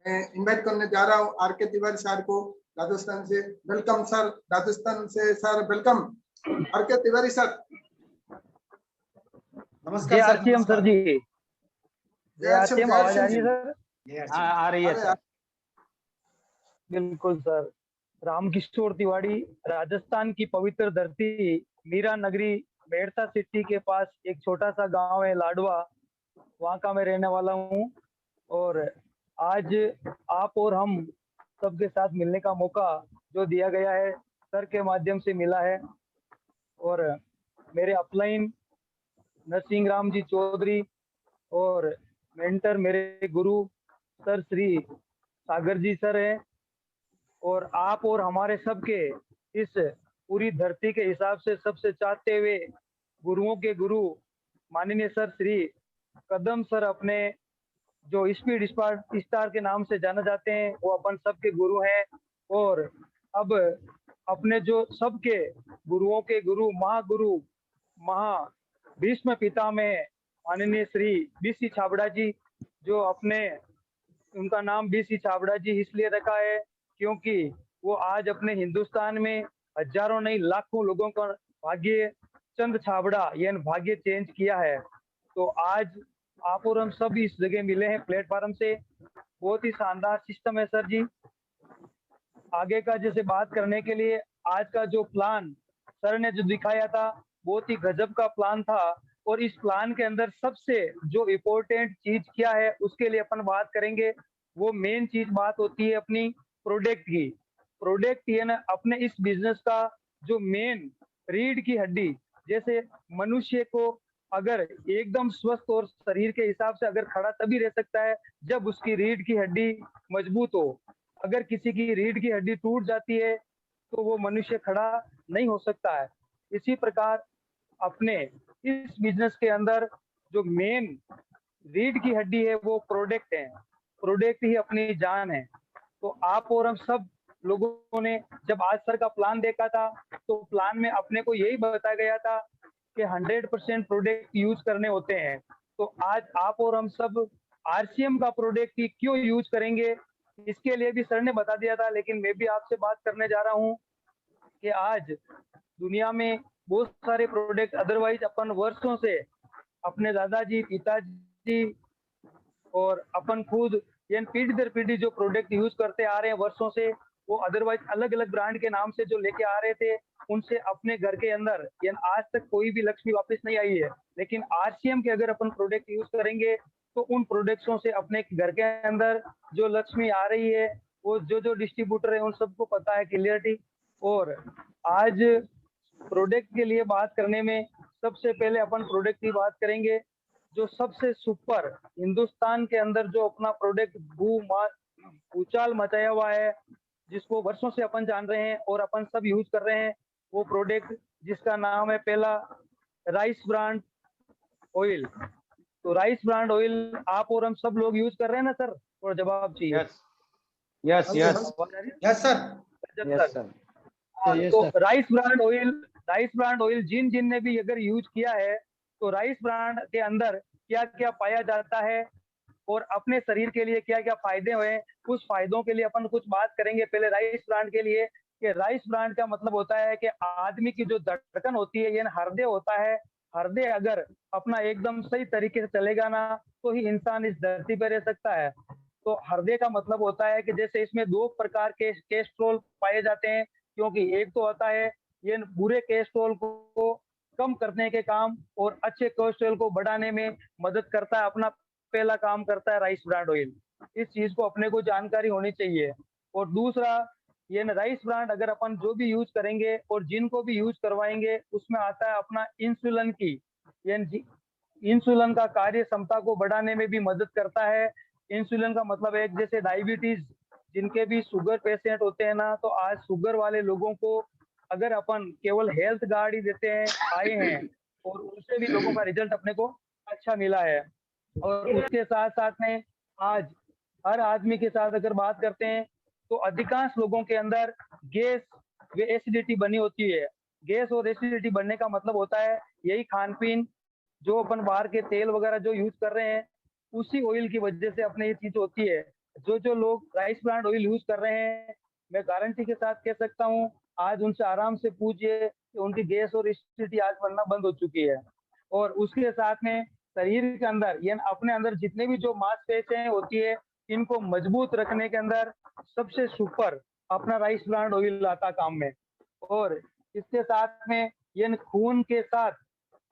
मैं इनवाइट करने जा रहा हूँ आर के तिवारी सर को राजस्थान से। वेलकम सर, राजस्थान से सर वेलकम। आर के तिवारी सर नमस्कार सर। आरसीएम सर जी, जय आरसीएम। आवाज आ रही है सर? आ रही है सर। बिल्कुल सर। रामकिशोर तिवारी, राजस्थान की पवित्र धरती मीरा नगरी मेड़ता सिटी के पास एक छोटा सा गांव है लाडवा, वहाँ का मैं रहने वाला हूँ। और आज आप और हम सबके साथ मिलने का मौका जो दिया गया है सर के माध्यम से मिला है। और मेरे अपलाइन नरसिंह राम जी चौधरी और मेंटर मेरे गुरु सर श्री सागर जी सर हैं। और आप और हमारे सबके इस पूरी धरती के हिसाब से सबसे चाहते हुए गुरुओं के गुरु माननीय सर श्री कदम सर, अपने जो स्पीड स्टार के नाम से जाना जाते हैं, वो अपन सबके गुरु हैं। और अब अपने जो सबके गुरुओं के गुरु महागुरु महा भीष्म पितामह माननीय श्री बीसी छाबड़ा जी, जो अपने उनका नाम बीसी छाबड़ा जी इसलिए रखा है क्योंकि वो आज अपने हिंदुस्तान में हजारों नहीं लाखों लोगों का भाग्य चंद छाबड़ा यानी भाग्य चेंज किया है। तो आज आप और हम सब इस जगह मिले हैं प्लेटफॉर्म से। बहुत ही शानदार सिस्टम है सर जी। आगे का जैसे बात करने के लिए आज का जो प्लान सर ने जो दिखाया था, बहुत ही गजब का प्लान था। और इस प्लान के अंदर सबसे जो इम्पोर्टेंट चीज क्या है उसके लिए अपन बात करेंगे। वो मेन चीज बात होती है अपनी प्रोडक्ट की। प्रोडक्ट ये ना अपने इस बिजनेस का जो मेन रीढ़ की हड्डी, जैसे मनुष्य को अगर एकदम स्वस्थ और शरीर के हिसाब से अगर खड़ा तभी रह सकता है जब उसकी रीढ़ की हड्डी मजबूत हो। अगर किसी की रीढ़ की हड्डी टूट जाती है तो वो मनुष्य खड़ा नहीं हो सकता है। इसी प्रकार अपने इस बिजनेस के अंदर जो मेन रीढ़ की हड्डी है वो प्रोडक्ट है। प्रोडक्ट ही अपनी जान है। तो आप और हम सब लोगों ने जब आज सर का प्लान देखा था तो प्लान में अपने को यही बताया गया था कि 100% प्रोडक्ट यूज करने होते हैं। तो आज आप और हम सब आरसीएम का प्रोडक्ट ही क्यों यूज करेंगे इसके लिए भी सर ने बता दिया था, लेकिन मैं भी आपसे बात करने जा रहा हूँ कि आज दुनिया में बहुत सारे प्रोडक्ट अदरवाइज अपन वर्षों से अपने दादाजी पिताजी और अपन खुद यानी पीढ़ी दर पीढ़ी जो प्रोडक्ट यूज करते आ रहे हैं वर्षों से, वो अदरवाइज अलग अलग ब्रांड के नाम से जो लेके आ रहे थे उनसे अपने घर के अंदर यानी आज तक कोई भी लक्ष्मी वापस नहीं आई है। लेकिन आरसीएम के अगर अपन प्रोडक्ट यूज करेंगे तो उन प्रोडक्ट्सों से अपने घर के अंदर जो लक्ष्मी आ रही है वो जो डिस्ट्रीब्यूटर है उन सबको पता है क्लियरिटी। और आज प्रोडक्ट के लिए बात करने में सबसे पहले अपन प्रोडक्ट की बात करेंगे जो सबसे सुपर हिंदुस्तान के अंदर जो अपना प्रोडक्ट भूचाल मचाया हुआ है, जिसको वर्षों से अपन जान रहे हैं और अपन सब यूज कर रहे हैं, वो प्रोडक्ट जिसका नाम है पहला राइस ब्रांड ऑयल। तो राइस ब्रांड ऑयल आप और हम सब लोग यूज कर रहे हैं ना सर? और जवाब चाहिए। Yes yes yes sir. तो राइस ब्रांड ऑयल जिन ने भी अगर यूज किया है तो राइस ब्रांड के अंदर क्या क्या पाया जाता है और अपने शरीर के लिए क्या क्या फायदे हुए, उस फायदों के लिए अपन कुछ बात करेंगे। पहले राइस ब्रांड के लिए कि राइस ब्रांड का मतलब होता है कि आदमी की जो धड़कन होती है यानी हृदय होता है, हृदय अगर अपना एकदम सही तरीके से चलेगा ना तो ही इंसान इस धरती पर रह सकता है। तो हृदय का मतलब होता है कि जैसे इसमें दो प्रकार के कोलेस्ट्रॉल पाए जाते हैं, क्योंकि एक तो होता है ये बुरे कोलेस्ट्रॉल को कम करने के काम और अच्छे कोलेस्ट्रॉल को बढ़ाने में मदद करता है। अपना पहला काम करता है राइस ब्रांड ऑयल। इस चीज को अपने को जानकारी होनी चाहिए। और दूसरा ये राइस ब्रांड अगर अपन जो भी यूज करेंगे और जिनको भी यूज करवाएंगे उसमें आता है अपना इंसुलिन की, यानी इंसुलिन का कार्य क्षमता को बढ़ाने में भी मदद करता है। इंसुलिन का मतलब है जैसे डायबिटीज जिनके भी शुगर पेशेंट होते हैं ना, तो आज शुगर वाले लोगों को अगर अपन केवल हेल्थ गार्ड ही देते हैं आए हैं और उससे भी लोगों का रिजल्ट अपने को अच्छा मिला है। और उसके साथ साथ में आज हर आदमी के साथ अगर बात करते हैं तो अधिकांश लोगों के अंदर गैस व एसिडिटी बनी होती है। गैस और एसिडिटी बनने का मतलब होता है यही खान पीन जो अपन बाहर के तेल वगैरह जो यूज कर रहे हैं उसी ऑयल की वजह से अपने ये चीज होती है। जो जो लोग राइस ब्रांड ऑयल यूज कर रहे हैं, मैं गारंटी के साथ कह सकता हूँ आज उनसे आराम से पूछिए कि उनकी गैस और एसिडिटी आज बनना बंद हो चुकी है। और उसके साथ में शरीर के अंदर यानी अपने अंदर जितने भी जो मांसपेशियां होती है, इनको मजबूत रखने के अंदर सबसे सुपर अपना राइस ब्रांड ऑयल आता काम में। और इसके साथ में ये खून के साथ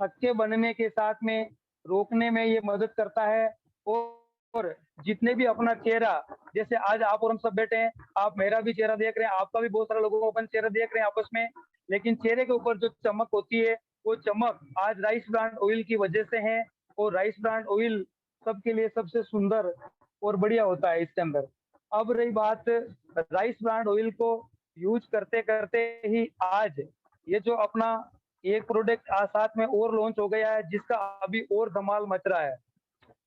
थक्के बनने के साथ में रोकने में ये मदद करता है। और जितने भी अपना चेहरा, जैसे आज आप और हम सब बैठे हैं, आप मेरा भी चेहरा देख रहे हैं, आपका भी बहुत सारे लोगों को अपन चेहरा देख रहे हैं आपस में, लेकिन चेहरे के ऊपर जो चमक होती है वो चमक आज राइस ब्रांड ऑयल की वजह से है। और राइस ब्रांड ऑयल सबके लिए सबसे सुंदर और बढ़िया होता है इसके अंदर। अब रही बात राइस ब्रांड ऑयल को यूज करते करते ही आज ये जो अपना एक प्रोडक्ट साथ में और लॉन्च हो गया है जिसका अभी और धमाल मच रहा है,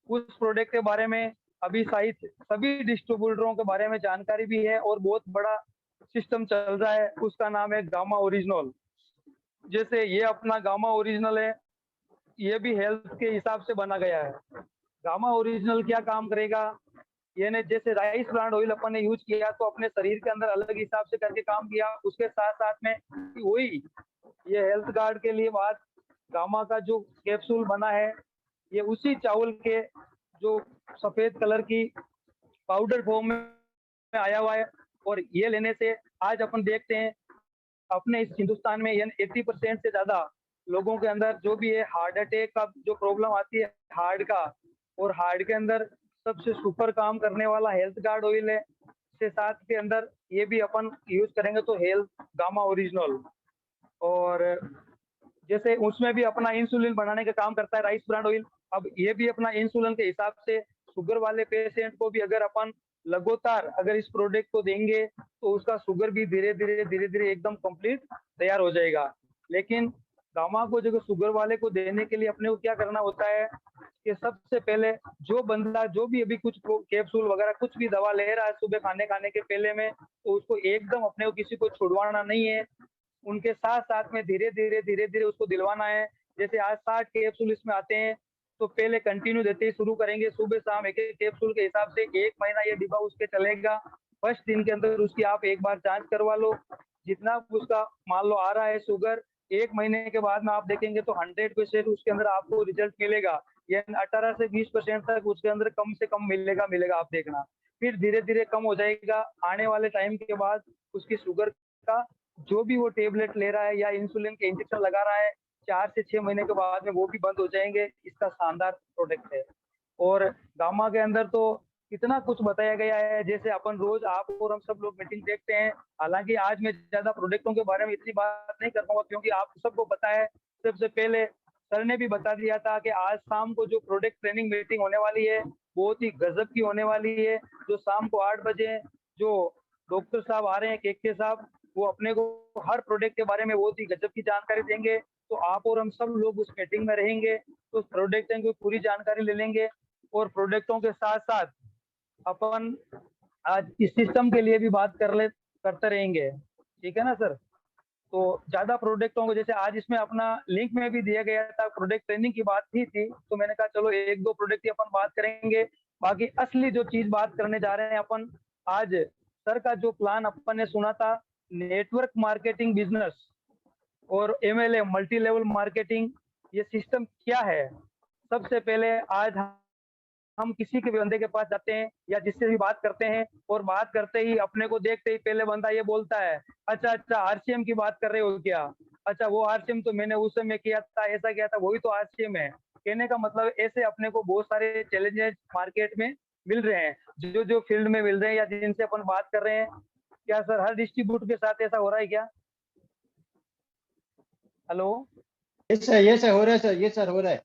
उस प्रोडक्ट के बारे में अभी शायद सभी डिस्ट्रीब्यूटरों के बारे में जानकारी भी है और बहुत बड़ा सिस्टम चल रहा है। उसका नाम है गामा ओरिजिनल। जैसे ये अपना गामा ओरिजिनल है, ये भी हेल्थ के हिसाब से बना गया है। गामा ओरिजिनल क्या काम करेगा, यानी जैसे राइस ब्रांड ऑयल अपन ने यूज किया तो अपने शरीर के अंदर अलग हिसाब से करके काम किया, उसके साथ साथ में वही ये हेल्थ गार्ड के लिए बात गामा का जो कैप्सूल बना है, ये उसी चावल के जो सफेद कलर की पाउडर फॉर्म में आया हुआ है। और ये लेने से आज अपन देखते हैं अपने इस हिंदुस्तान में 80% से ज्यादा लोगों के अंदर जो भी है हार्ट अटैक का जो प्रॉब्लम आती है हार्ट का, और हार्ट के अंदर सबसे सुपर काम करने वाला हेल्थ गार्ड ऑयल है। इसके साथ के अंदर ये भी अपन यूज करेंगे तो हेल्थ गामा ओरिजिनल। और जैसे उसमें भी अपना इंसुलिन बनाने का काम करता है राइस ब्रांड ऑयल। अब ये भी अपना इंसुलिन के हिसाब से शुगर वाले पेशेंट को भी अगर अपन लगातार अगर इस प्रोडक्ट को देंगे तो उसका शुगर भी धीरे धीरे एकदम कंप्लीट तैयार हो जाएगा। लेकिन गामा को जो शुगर वाले को देने के लिए अपने को क्या करना होता है कि सबसे पहले जो बंदा जो भी अभी कुछ कैप्सूल वगैरह कुछ भी दवा ले रहा है सुबह खाने के पहले में, तो उसको एकदम अपने को किसी को छुड़वाना नहीं है, उनके साथ साथ में धीरे धीरे उसको दिलवाना है। जैसे आज 60 कैप्सूल इसमें आते हैं तो पहले कंटिन्यू देते ही शुरू करेंगे, सुबह शाम एक एक कैप्सूल के हिसाब से 1 महीना ये डिब्बा उसके चलेगा। फर्स्ट दिन के अंदर उसकी आप एक बार जांच करवा लो, जितना उसका मान लो आ रहा है शुगर, 1 महीने के बाद में आप देखेंगे तो 100% उसके अंदर आपको रिजल्ट मिलेगा। यानी 18 से 20% तक उसके अंदर कम से कम मिलेगा आप देखना। फिर धीरे धीरे कम हो जाएगा। आने वाले टाइम के बाद उसकी शुगर का जो भी वो टेबलेट ले रहा है या इंसुलिन के इंजेक्शन लगा रहा है 4 से 6 महीने के बाद में वो भी बंद हो जाएंगे। इसका शानदार प्रोडक्ट है। और गामा के अंदर तो इतना कुछ बताया गया है, जैसे अपन रोज आप और हम सब लोग मीटिंग देखते हैं। हालांकि आज मैं ज्यादा प्रोडक्टों के बारे में इतनी बात नहीं कर पाऊंगा क्योंकि आप सबको पता है, सबसे पहले सर ने भी बता दिया था कि आज शाम को जो प्रोडक्ट ट्रेनिंग मीटिंग होने वाली है बहुत ही गजब की होने वाली है। जो शाम को 8 बजे जो डॉक्टर साहब आ रहे हैं केके साहब, वो अपने को हर प्रोडक्ट के बारे में बहुत ही गजब की जानकारी देंगे। तो आप और हम सब लोग उस मीटिंग में रहेंगे तो उस प्रोडक्ट की पूरी जानकारी ले लेंगे। और प्रोडक्टों के साथ साथ अपन आज इस सिस्टम के लिए भी बात करते रहेंगे, ठीक है ना सर। तो ज्यादा प्रोडक्टों को जैसे आज इसमें अपना लिंक में भी दिया गया था, प्रोडक्ट ट्रेनिंग की बात ही थी तो मैंने कहा चलो 1-2 प्रोडक्ट की अपन बात करेंगे। बाकी असली जो चीज बात करने जा रहे हैं अपन आज, सर का जो प्लान अपन ने सुना था नेटवर्क मार्केटिंग बिजनेस और MLM मल्टी लेवल मार्केटिंग, ये सिस्टम क्या है। सबसे पहले आज हम किसी के भी बंदे के पास जाते हैं या जिससे भी बात करते हैं और बात करते ही अपने को देखते ही पहले बंदा ये बोलता है अच्छा RCM की बात कर रहे हो क्या, अच्छा वो RCM तो मैंने उस समय किया था, ऐसा किया था, वही तो RCM है। कहने का मतलब ऐसे अपने को बहुत सारे चैलेंजेस मार्केट में मिल रहे हैं, जो जो फील्ड में मिल रहे हैं या जिनसे अपन बात कर रहे हैं। क्या सर हर डिस्ट्रीब्यूटर के साथ ऐसा हो रहा है क्या? हेलो। ये सर हो रहा है सर, ये सर हो रहा है।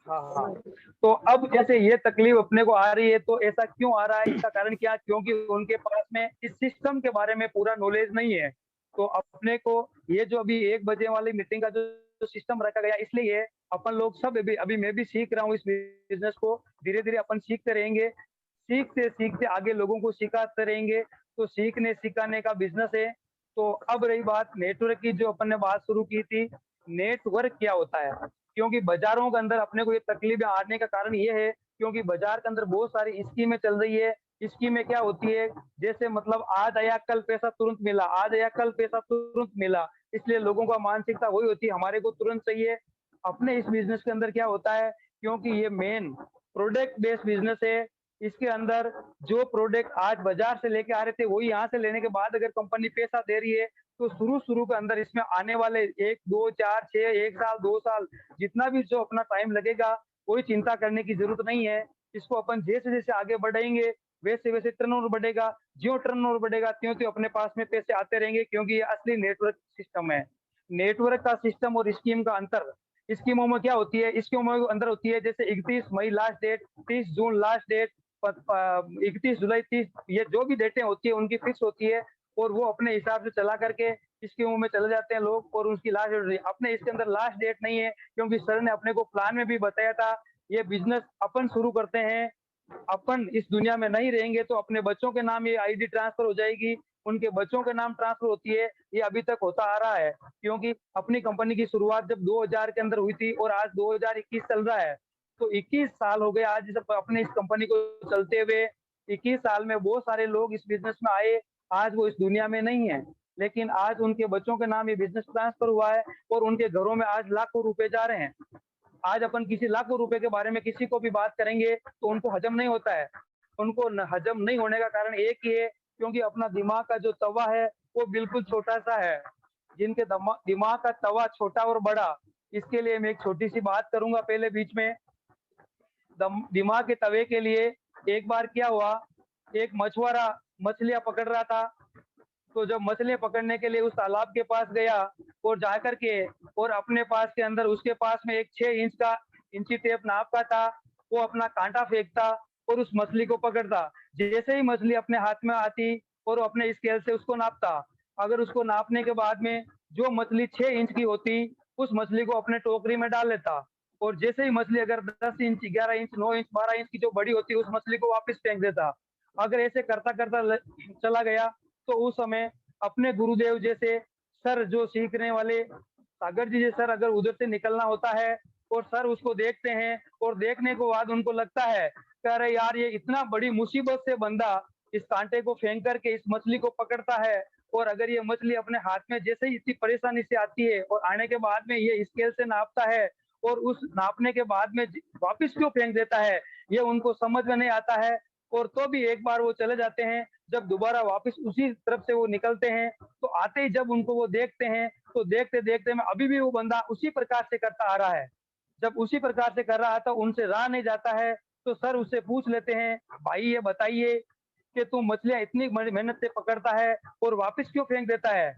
हाँ। तो अब जैसे ये तकलीफ अपने को आ रही है तो ऐसा क्यों आ रहा है, इसका कारण क्या? क्योंकि उनके पास में इस सिस्टम के बारे में पूरा नॉलेज नहीं है। तो अपने को ये जो अभी 1 बजे वाली मीटिंग का जो सिस्टम रखा गया, इसलिए अपन लोग सब अभी मैं भी सीख रहा हूँ इस बिजनेस को। धीरे धीरे अपन सीखते रहेंगे, सीखते सीखते आगे लोगों को सिखाते रहेंगे। तो सीखने सिखाने का बिजनेस है। तो अब रही बात नेटवर्क की, जो अपन ने बात शुरू की थी, नेटवर्क क्या होता है। क्योंकि बाजारों के अंदर अपने को ये तकलीफें आने का कारण ये है क्योंकि बाजार के अंदर बहुत सारी स्कीमें चल रही है स्कीमें क्या होती है, जैसे मतलब आज आया कल पैसा तुरंत मिला, आज आया कल पैसा तुरंत मिला, इसलिए लोगों का मानसिकता वही होती है, हमारे को तुरंत चाहिए। अपने इस बिजनेस के अंदर क्या होता है, क्योंकि ये मेन प्रोडक्ट बेस्ड बिजनेस है, इसके अंदर जो प्रोडक्ट आज बाजार से लेके आ रहे थे वही यहाँ से लेने के बाद अगर कंपनी पैसा दे रही है, तो शुरू के अंदर इसमें आने वाले 1 2 4 6 1 साल 2 साल जितना भी जो अपना टाइम लगेगा, कोई चिंता करने की जरूरत नहीं है। इसको अपन जैसे जैसे आगे बढ़ाएंगे वैसे वैसे टर्नओवर बढ़ेगा, ज्यों टर्नओवर बढ़ेगा त्यों त्यों अपने पास में पैसे आते रहेंगे, क्योंकि ये असली नेटवर्क सिस्टम है। नेटवर्क का सिस्टम और स्कीम का अंतर, स्कीमों में क्या होती है, स्कीमों में अंदर होती है जैसे 31 मई लास्ट डेट, 30 जून लास्ट डेट, 31 जुलाई 30, ये जो भी डेटें होती है उनकी फिक्स होती है और वो अपने हिसाब से चला करके स्कीमों में चले जाते हैं लोग और उसकी लास्ट डेट अपने इसके अंदर लास्ट डेट नहीं है, क्योंकि सर ने अपने को प्लान में भी बताया था, ये बिजनेस अपन शुरू करते हैं, अपन इस दुनिया में नहीं रहेंगे तो अपने बच्चों के नाम ये आईडी ट्रांसफर हो जाएगी, उनके बच्चों के नाम ट्रांसफर होती है, ये अभी तक होता आ रहा है, क्योंकि अपनी कंपनी की शुरुआत जब 2000 के अंदर हुई थी और आज 2021 चल रहा है, तो 21 साल हो गए आज जब अपने इस कंपनी को चलते हुए। 21 साल में बहुत सारे लोग इस बिजनेस में आए, आज वो इस दुनिया में नहीं है, लेकिन आज उनके बच्चों के नाम ये बिजनेस ट्रांसफर हुआ है और उनके घरों में आज लाखों रुपए जा रहे हैं। आज अपन किसी लाखों रुपए के बारे में किसी को भी बात करेंगे तो उनको हजम नहीं होता है, उनको हजम नहीं होने का कारण एक ही है, क्योंकि अपना दिमाग का जो तवा है वो बिल्कुल छोटा सा है। जिनके दिमाग का तवा छोटा और बड़ा, इसके लिए मैं एक छोटी सी बात करूंगा पहले बीच में। दिमाग के तवे के लिए एक बार क्या हुआ, एक मछुआरा मछलियां पकड़ रहा था, तो जब मछलियां पकड़ने के लिए उस तालाब के पास गया और जाकर के और अपने पास के अंदर उसके पास में एक 6 इंच का इंची टेप नाप का था, वो अपना कांटा फेंकता और उस मछली को पकड़ता। जैसे ही मछली अपने हाथ में आती और वो अपने स्केल से उसको नापता, अगर उसको नापने के बाद में जो मछली 6 इंच की होती, उस मछली को अपने टोकरी में डाल लेता और जैसे ही मछली अगर 10 इंच 11 इंच 9 इंच 12 इंच की जो बड़ी होती उस मछली को वापस फेंक देता। अगर ऐसे करता करता चला गया तो उस समय अपने गुरुदेव जैसे सर जो सीखने वाले सागर जी जैसे सर अगर उधर से निकलना होता है और सर उसको देखते हैं और देखने के बाद उनको लगता है कि अरे यार ये इतना बड़ी मुसीबत से बंदा इस कांटे को फेंक करके इस मछली को पकड़ता है, और अगर ये मछली अपने हाथ में जैसे ही इतनी परेशानी से आती है और आने के बाद में ये स्केल से नापता है और उस नापने के बाद में वापिस क्यों फेंक देता है, ये उनको समझ में नहीं आता है। और तो भी एक बार वो चले जाते हैं, जब दोबारा वापस उसी तरफ से वो निकलते हैं तो आते ही जब उनको वो देखते हैं तो देखते देखते में अभी भी वो बंदा उसी प्रकार से करता आ रहा है। जब उसी प्रकार से कर रहा था उनसे रहा नहीं जाता है, तो सर उससे पूछ लेते हैं, भाई ये बताइए कि तू मछलियां इतनी मेहनत से पकड़ता है और वापस क्यों फेंक देता है।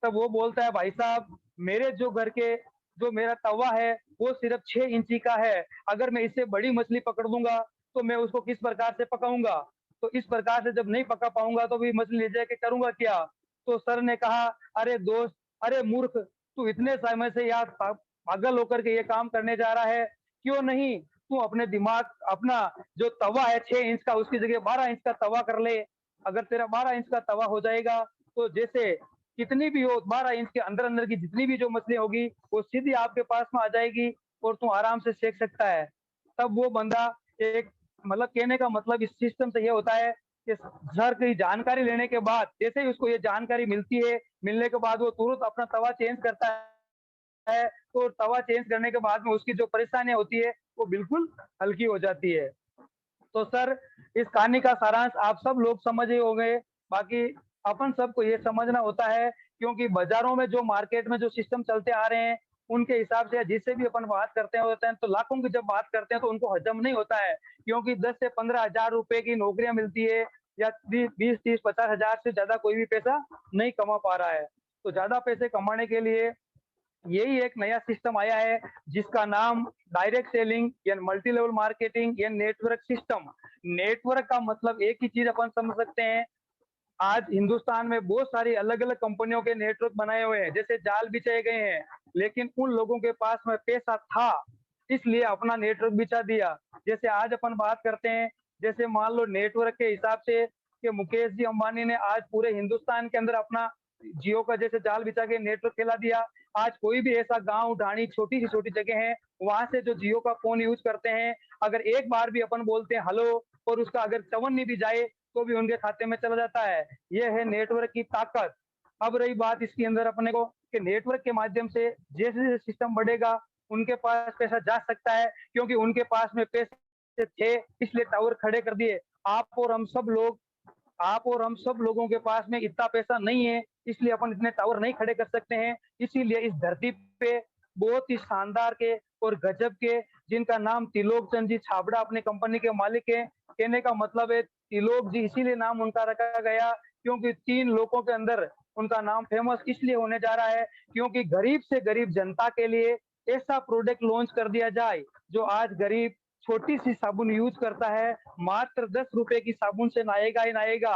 तब वो बोलता है, भाई साहब मेरे जो घर के जो मेरा तवा है वो सिर्फ 6 इंची का है, अगर मैं इससे बड़ी मछली पकड़ दूंगा तो मैं उसको किस प्रकार से पकाऊंगा, तो इस प्रकार से जब नहीं पका पाऊंगा तो भी मछली ले जाके करूंगा क्या। तो सर ने कहा, अरे दोस्त, अरे मूर्ख, तू इतने समय से यार पागल होकर के ये काम करने जा रहा है, क्यों नहीं तू अपने दिमाग अपना जो तवा है 6 इंच का उसकी जगह 12 इंच का तवा कर ले। अगर तेरा 12 इंच का तवा हो जाएगा तो जैसे कितनी भी हो 12 इंच के अंदर अंदर की जितनी भी जो मछली होगी वो सीधी आपके पास में आ जाएगी और तू आराम से सेक सकता है। तब वो बंदा एक मतलब कहने का मतलब इस सिस्टम से ये होता है कि सर की जानकारी लेने के बाद जैसे ही उसको ये जानकारी मिलती है, मिलने के बाद वो तुरंत अपना तवा चेंज करता है, तो तवा चेंज करने के बाद में उसकी जो परेशानियां होती है वो बिल्कुल हल्की हो जाती है। तो सर इस कहानी का सारांश आप सब लोग समझ ही होंगे, बाकी अपन सबको ये समझना होता है, क्योंकि बाजारों में जो मार्केट में जो सिस्टम चलते आ रहे हैं उनके हिसाब से जिससे भी अपन बात करते हैं होते हैं तो लाखों की जब बात करते हैं तो उनको हजम नहीं होता है, क्योंकि 10 से 15 हजार रुपए की नौकरियां मिलती है या 20 30 50 हजार से ज्यादा कोई भी पैसा नहीं कमा पा रहा है। तो ज्यादा पैसे कमाने के लिए यही एक नया सिस्टम आया है जिसका नाम डायरेक्ट सेलिंग या मल्टी लेवल मार्केटिंग या नेटवर्क सिस्टम। नेटवर्क का मतलब एक ही चीज अपन समझ सकते हैं, आज हिंदुस्तान में बहुत सारी अलग अलग कंपनियों के नेटवर्क बनाए हुए हैं, जैसे जाल बिछाए गए हैं, लेकिन उन लोगों के पास में पैसा था इसलिए अपना नेटवर्क बिछा दिया। जैसे आज अपन बात करते हैं, जैसे मान लो नेटवर्क के हिसाब से कि मुकेश जी अंबानी ने आज पूरे हिंदुस्तान के अंदर अपना जियो का जैसे जाल बिछा के नेटवर्क फैला दिया। आज कोई भी ऐसा गांव ढाणी छोटी सी छोटी जगह है वहां से जो जियो का फोन यूज करते हैं, अगर एक बार भी अपन बोलते हैं हेलो और उसका अगर चवन नहीं भी जाए तो भी उनके खाते में चला जाता है। यह है नेटवर्क की ताकत। अब रही बात इसके अंदर अपने को कि नेटवर्क के माध्यम से जैसे जैसे सिस्टम बढ़ेगा उनके पास पैसा जा सकता है, क्योंकि उनके पास में पैसे थे इसलिए टावर खड़े कर दिए। आप और हम सब लोग आप और हम सब लोगों के पास में इतना पैसा नहीं है, इसलिए अपन इतने टावर नहीं खड़े कर सकते हैं। इसीलिए इस धरती पे बहुत ही शानदार के और गजब के, जिनका नाम त्रिलोक चंद जी छाबड़ा अपनी कंपनी के मालिक है। कहने का मतलब है त्रिलोक जी इसीलिए नाम उनका रखा गया क्योंकि 3 लोगों के अंदर उनका नाम फेमस इसलिए होने जा रहा है क्योंकि गरीब से गरीब जनता के लिए ऐसा प्रोडक्ट लॉन्च कर दिया जाए जो आज गरीब छोटी सी साबुन यूज करता है, मात्र 10 रुपए की साबुन से नहाएगा ही नहाएगा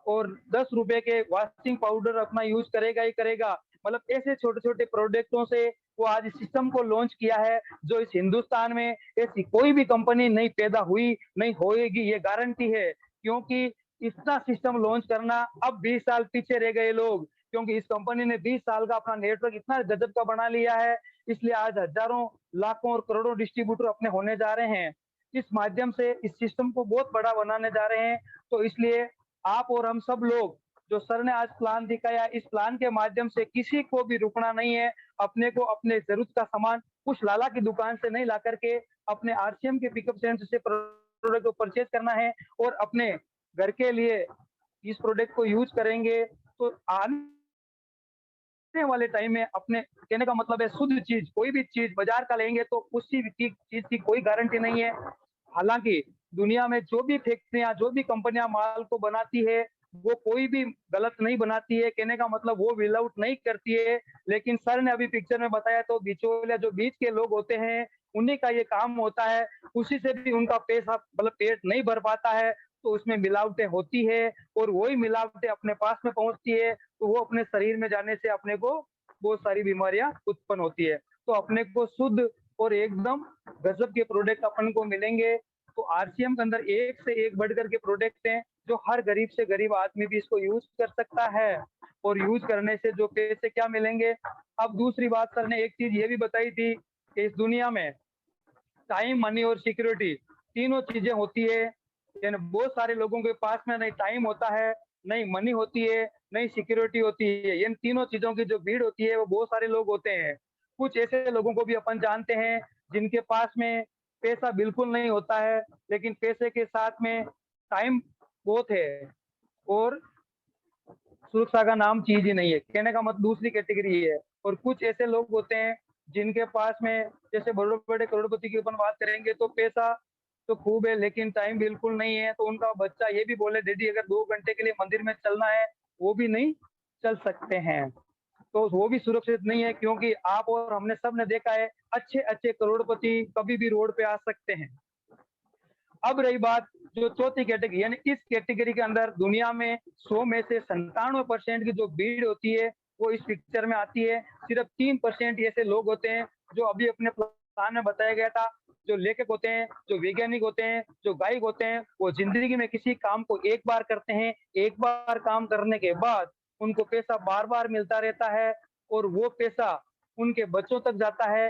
और 10 रुपए के वॉशिंग पाउडर अपना यूज करेगा ही करेगा। मतलब ऐसे छोटे छोटे प्रोडक्टों से वो आज इस सिस्टम को लॉन्च किया है जो इस हिंदुस्तान में ऐसी कोई भी कंपनी नहीं पैदा हुई नहीं होएगी, ये गारंटी है। क्योंकि इतना सिस्टम लॉन्च करना अब 20 साल पीछे रह गए लोग, क्योंकि इस कंपनी ने 20 साल का अपना नेटवर्क इतना गजब का बना लिया है, इसलिए आज हजारों लाखों और करोड़ों डिस्ट्रीब्यूटर अपने होने जा रहे हैं। इस माध्यम से इस सिस्टम को बहुत बड़ा बनाने जा रहे हैं। तो इसलिए आप और हम सब लोग जो सर ने आज प्लान दिखाया, इस प्लान के माध्यम से किसी को भी रुकना नहीं है। अपने को अपने जरूरत का सामान कुछ लाला की दुकान से नहीं ला करके अपने आरसीएम के पिकअप सेंटर से प्रोडक्ट को परचेज करना है और अपने घर के लिए इस प्रोडक्ट को यूज करेंगे तो आने वाले टाइम में अपने, कहने का मतलब है शुद्ध चीज, कोई भी चीज बाजार का लेंगे तो उसी चीज की कोई गारंटी नहीं है। हालांकि दुनिया में जो भी फैक्ट्रियां जो भी कंपनियां माल को बनाती है वो कोई भी गलत नहीं बनाती है, कहने का मतलब वो विल आउट नहीं करती है। लेकिन सर ने अभी पिक्चर में बताया तो बिचौलिया जो बीच के लोग होते हैं उन्हीं का ये काम होता है, उसी से भी उनका पैसा मतलब पेट नहीं भर पाता है, तो उसमें मिलावटें होती है और वही मिलावटें अपने पास में पहुंचती है तो वो अपने शरीर में जाने से अपने को बहुत सारी बीमारियां उत्पन्न होती है। तो अपने को शुद्ध और एकदम गजब के प्रोडक्ट अपन को मिलेंगे। तो आरसीएम के अंदर एक से एक बढ़कर के प्रोडक्ट हैं जो हर गरीब से गरीब आदमी भी इसको यूज कर सकता है और यूज करने से जो पैसे क्या मिलेंगे। अब दूसरी बात सर ने एक चीज ये भी बताई थी कि इस दुनिया में टाइम, मनी और सिक्योरिटी तीनों चीजें होती है। यानी बहुत सारे लोगों के पास में नहीं टाइम होता है, नहीं मनी होती है, नहीं सिक्योरिटी होती है। इन तीनों चीजों की जो भीड़ होती है वो बहुत सारे लोग होते हैं। कुछ ऐसे लोगों को भी अपन जानते हैं जिनके पास में पैसा बिल्कुल नहीं होता है लेकिन पैसे के साथ में टाइम बहुत है और सुरक्षा का नाम चीज ही नहीं है, कहने का मतलब दूसरी कैटेगरी है। और कुछ ऐसे लोग होते हैं जिनके पास में, जैसे बड़े बड़े करोड़पति की अपन बात करेंगे तो पैसा तो खूब है लेकिन टाइम बिल्कुल नहीं है, तो उनका बच्चा ये भी बोले डैडी अगर 2 घंटे के लिए मंदिर में चलना है वो भी नहीं चल सकते हैं, तो वो भी सुरक्षित नहीं है। क्योंकि आप और हमने सब ने देखा है अच्छे अच्छे करोड़पति कभी भी रोड पे आ सकते हैं। अब रही बात जो चौथी कैटेगरी, यानी इस कैटेगरी के अंदर दुनिया में 100 में से 97% की जो भीड़ होती है वो इस पिक्चर में आती है। सिर्फ 3% ऐसे लोग होते हैं जो अभी अपने प्लान में बताया गया था, जो लेखक होते हैं, जो वैज्ञानिक होते हैं, जो गायक होते हैं, वो जिंदगी में किसी काम को एक बार करते हैं, एक बार काम करने के बाद उनको पैसा बार बार मिलता रहता है और वो पैसा उनके बच्चों तक जाता है।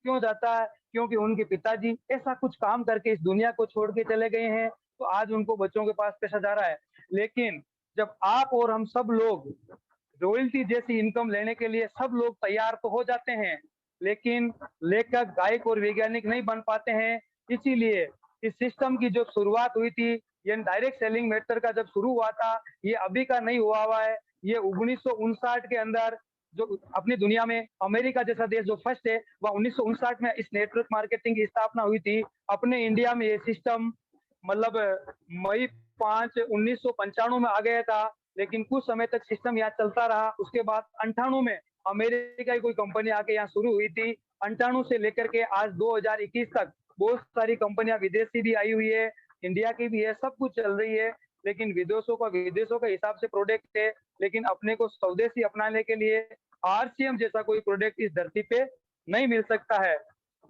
क्यों जाता है? क्योंकि उनके पिताजी ऐसा कुछ काम करके इस दुनिया को छोड़ के चले गए हैं, तो आज उनको बच्चों के पास पैसा जा रहा है। लेकिन जब आप और हम सब लोग रॉयल्टी जैसी इनकम लेने के लिए सब लोग तैयार तो हो जाते हैं, लेकिन लेखक, गायक और वैज्ञानिक नहीं बन पाते हैं। इसीलिए इस सिस्टम की जो शुरुआत हुई थी, ये डायरेक्ट सेलिंग मेथड का जब शुरू हुआ था, ये अभी का नहीं हुआ है। ये 1959 के अंदर जो अपनी दुनिया में अमेरिका जैसा देश जो फर्स्ट है, वह 1959 में इस नेटवर्क मार्केटिंग की स्थापना हुई थी। अपने इंडिया में ये सिस्टम मतलब मई 5 1995 में आ गया था, लेकिन कुछ समय तक सिस्टम यहाँ चलता रहा। उसके बाद 98 में अमेरिका की कोई कंपनी आके यहाँ शुरू हुई थी। 98 से लेकर के आज 2021 तक बहुत सारी कंपनियां विदेशी भी आई हुई है, इंडिया की भी है, सब कुछ चल रही है। लेकिन विदेशों के हिसाब से प्रोडक्ट है, लेकिन अपने को स्वदेशी अपनाने के लिए आरसीएम जैसा कोई प्रोडक्ट इस धरती पे नहीं मिल सकता है।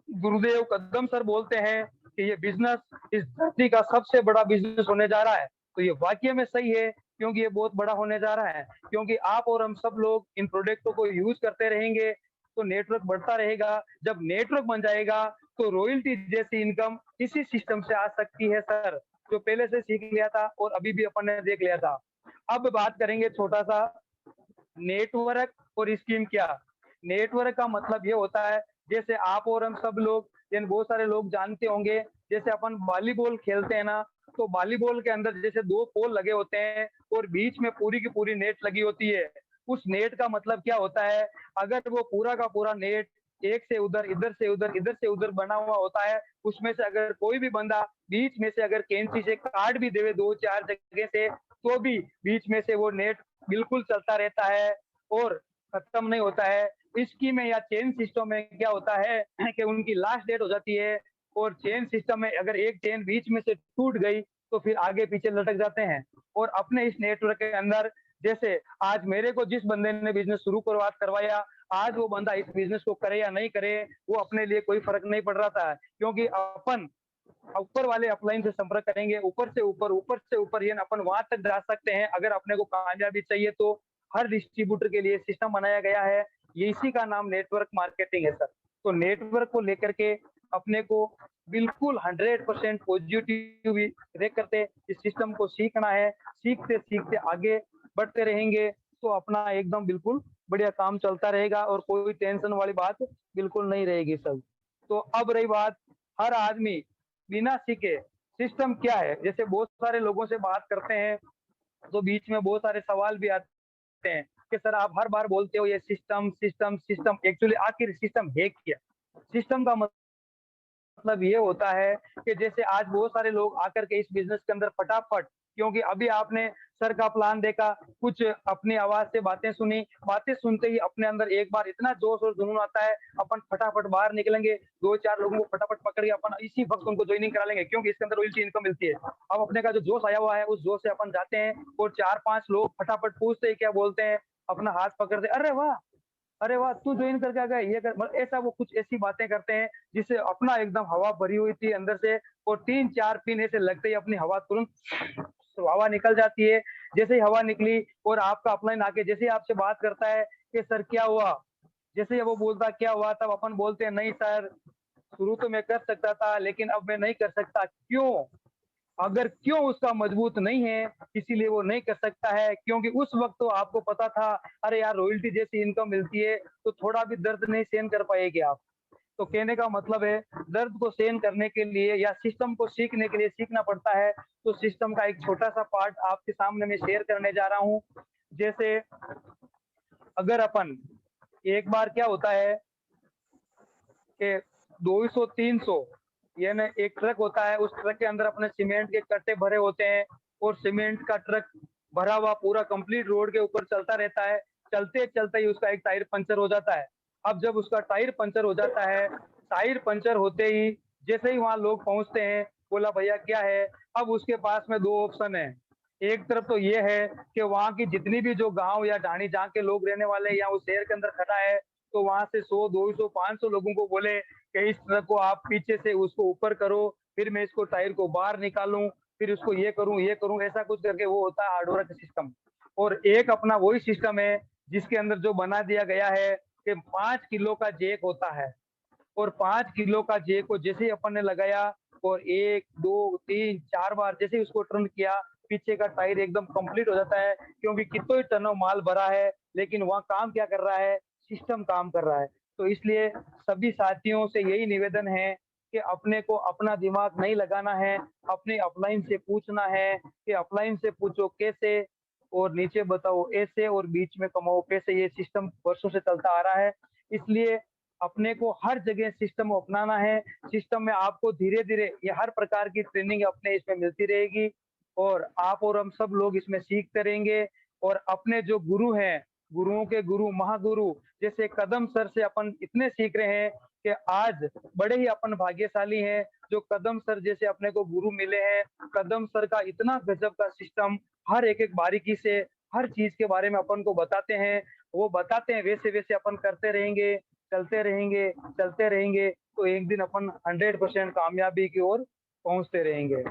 गुरुदेव कदम सर बोलते हैं कि ये बिजनेस इस धरती का सबसे बड़ा बिजनेस होने जा रहा है, तो ये वाकई में सही है क्योंकि ये बहुत बड़ा होने जा रहा है। क्योंकि आप और हम सब लोग इन प्रोडक्टों को यूज करते रहेंगे तो नेटवर्क बढ़ता रहेगा। जब नेटवर्क बन जाएगा तो रॉयल्टी जैसी इनकम इसी सिस्टम से आ सकती है सर। जो पहले से सीख लिया था और अभी भी अपन ने देख लिया था। अब बात करेंगे छोटा सा नेटवर्क और स्कीम क्या। नेटवर्क का मतलब ये होता है, जैसे आप और हम सब लोग, यानी बहुत सारे लोग जानते होंगे, जैसे अपन वॉलीबॉल खेलते हैं ना, तो वॉलीबॉल के अंदर जैसे 2 पोल लगे होते हैं और बीच में पूरी की पूरी नेट लगी होती है। उस नेट का मतलब क्या होता है, अगर वो पूरा का पूरा नेट एक से उधर, इधर से उधर, इधर से उधर बना हुआ होता है, उसमें से अगर कोई भी बंदा बीच में से अगर कैंची से काट भी देवे 2-4 जगह से, तो भी बीच में से वो नेट बिल्कुल चलता रहता है और खत्म नहीं होता है। इसकी में या चेन सिस्टम में क्या होता है कि उनकी लास्ट डेट हो जाती है, और चेन सिस्टम में अगर एक चेन बीच में से टूट गई तो फिर आगे पीछे लटक जाते हैं। और अपने इस नेटवर्क के अंदर, जैसे आज मेरे को जिस बंदे ने बिजनेस शुरू करवाया, आज वो बंदा इस बिजनेस को करे या नहीं करे, वो अपने लिए कोई फर्क नहीं पड़ रहा था, क्योंकि अपन ऊपर वाले अपलाइन से संपर्क करेंगे, ऊपर से ऊपर ये अपन वहां तक जा सकते हैं। अगर अपने को कामयाबी चाहिए तो हर डिस्ट्रीब्यूटर के लिए सिस्टम बनाया गया है, ये इसी का नाम नेटवर्क मार्केटिंग है सर। तो नेटवर्क को लेकर के अपने को बिल्कुल 100% पॉजिटिव रह करते इस सिस्टम को सीखना है। सीखते सीखते आगे बढ़ते रहेंगे तो अपना एकदम बिल्कुल बढ़िया काम चलता रहेगा और कोई टेंशन वाली बात बिल्कुल नहीं रहेगी सर। तो अब रही बात, हर आदमी बिना सीखे सिस्टम क्या है, जैसे बहुत सारे लोगों से बात करते हैं तो बीच में बहुत सारे सवाल भी आते हैं कि सर आप हर बार बोलते हो ये सिस्टम सिस्टम सिस्टम, एक्चुअली आखिर सिस्टम है क्या। सिस्टम का मतलब ये होता है कि जैसे आज बहुत सारे लोग आकर के इस बिजनेस के अंदर फटाफट, क्योंकि अभी आपने सर का प्लान देखा, कुछ अपनी आवाज से बातें सुनी, बातें सुनते ही अपने अंदर एक बार इतना जोश और जुनून आता है, अपन फटाफट बाहर निकलेंगे, 2-4 लोगों को फटाफट पकड़ के अपन इसी वक्त उनको ज्वाइनिंग करा लेंगे, क्योंकि इसके अंदर रॉयल्टी इनकम मिलती है। अब अपने का जो जोश आया हुआ है उस जोश से अपन जाते हैं और 4-5 लोग फटाफट पूछते ही क्या बोलते हैं, अपना हाथ पकड़ते, अरे वाह तू ज्वाइन करके आ गया, ये कर, मतलब ऐसा वो कुछ ऐसी बातें करते हैं जिससे अपना एकदम हवा भरी हुई थी अंदर से, और 3-4 पिन ऐसे लगते ही अपनी हवा तुरंत हवा निकल जाती है। जैसे ही हवा निकली और आपका अपलाइन आके जैसे ही आपसे बात करता है कि सर क्या हुआ, जैसे ही वो बोलता क्या हुआ, तब अपन बोलते हैं नहीं सर, शुरू तो मैं कर सकता था लेकिन अब मैं नहीं कर सकता। क्यों? अगर क्यों उसका मजबूत नहीं है, इसीलिए वो नहीं कर सकता है, क्योंकि उस वक्त तो आपको पता था अरे यार रॉयल्टी जैसी इनकम मिलती है तो थोड़ा भी दर्द नहीं सहन कर पाएंगे आप। तो कहने का मतलब है, दर्द को सहन करने के लिए या सिस्टम को सीखने के लिए सीखना पड़ता है। तो सिस्टम का एक छोटा सा पार्ट आपके सामने मैं शेयर करने जा रहा हूँ। जैसे अगर अपन एक बार क्या होता है कि 200-300 ये ना एक ट्रक होता है, उस ट्रक के अंदर अपने सीमेंट के कट्टे भरे होते हैं और सीमेंट का ट्रक भरा हुआ पूरा कंप्लीट रोड के ऊपर चलता रहता है। चलते चलते ही उसका एक टायर पंचर हो जाता है। अब जब उसका टायर पंचर हो जाता है, टायर पंचर होते ही जैसे ही वहां लोग पहुंचते हैं, बोला भैया क्या है, अब उसके पास में 2 ऑप्शन है। एक तरफ तो ये है कि वहां की जितनी भी जो गांव या ढाणी जहाँ के लोग रहने वाले या उस शहर के अंदर खड़ा है, तो वहां से 100-200-500 लोगों को बोले कि इस ट्रक को आप पीछे से उसको ऊपर करो, फिर मैं इसको टायर को बाहर निकालूं, फिर उसको ये करूं, ऐसा कुछ करके वो होता है हार्डवर्क सिस्टम। और एक अपना वही सिस्टम है जिसके अंदर जो बना दिया गया है कि 5 किलो का जैक होता है, और 5 किलो का जैक को जैसे ही अपन ने लगाया और 1-2-3-4 बार जैसे ही उसको टर्न किया, पीछे का टायर एकदम कंप्लीट हो जाता है, क्योंकि कितना ही टन माल भरा है लेकिन वहाँ काम क्या कर रहा है, सिस्टम काम कर रहा है। तो इसलिए सभी साथियों से यही निवेदन है कि अपने को अपना दिमाग नहीं लगाना है, अपने अपलाइन से पूछना है कि अपलाइन से पूछो कैसे, और नीचे बताओ ऐसे, और बीच में कमाओ पैसे। ये सिस्टम वर्षों से चलता आ रहा है, इसलिए अपने को हर जगह सिस्टम को अपनाना है। सिस्टम में आपको धीरे धीरे ये हर प्रकार की ट्रेनिंग अपने इसमें मिलती रहेगी और आप और हम सब लोग इसमें सीखते रहेंगे। और अपने जो गुरु हैं, गुरुओं के गुरु महागुरु जैसे कदम सर से अपन इतने सीख रहे हैं कि आज बड़े ही अपन भाग्यशाली हैं जो कदम सर जैसे अपने को गुरु मिले हैं। कदम सर का इतना गजब का सिस्टम, हर एक एक बारीकी से हर चीज के बारे में अपन को बताते हैं, वो बताते हैं वैसे वैसे अपन करते रहेंगे, चलते रहेंगे तो एक दिन अपन 100% कामयाबी की ओर पहुंचते रहेंगे।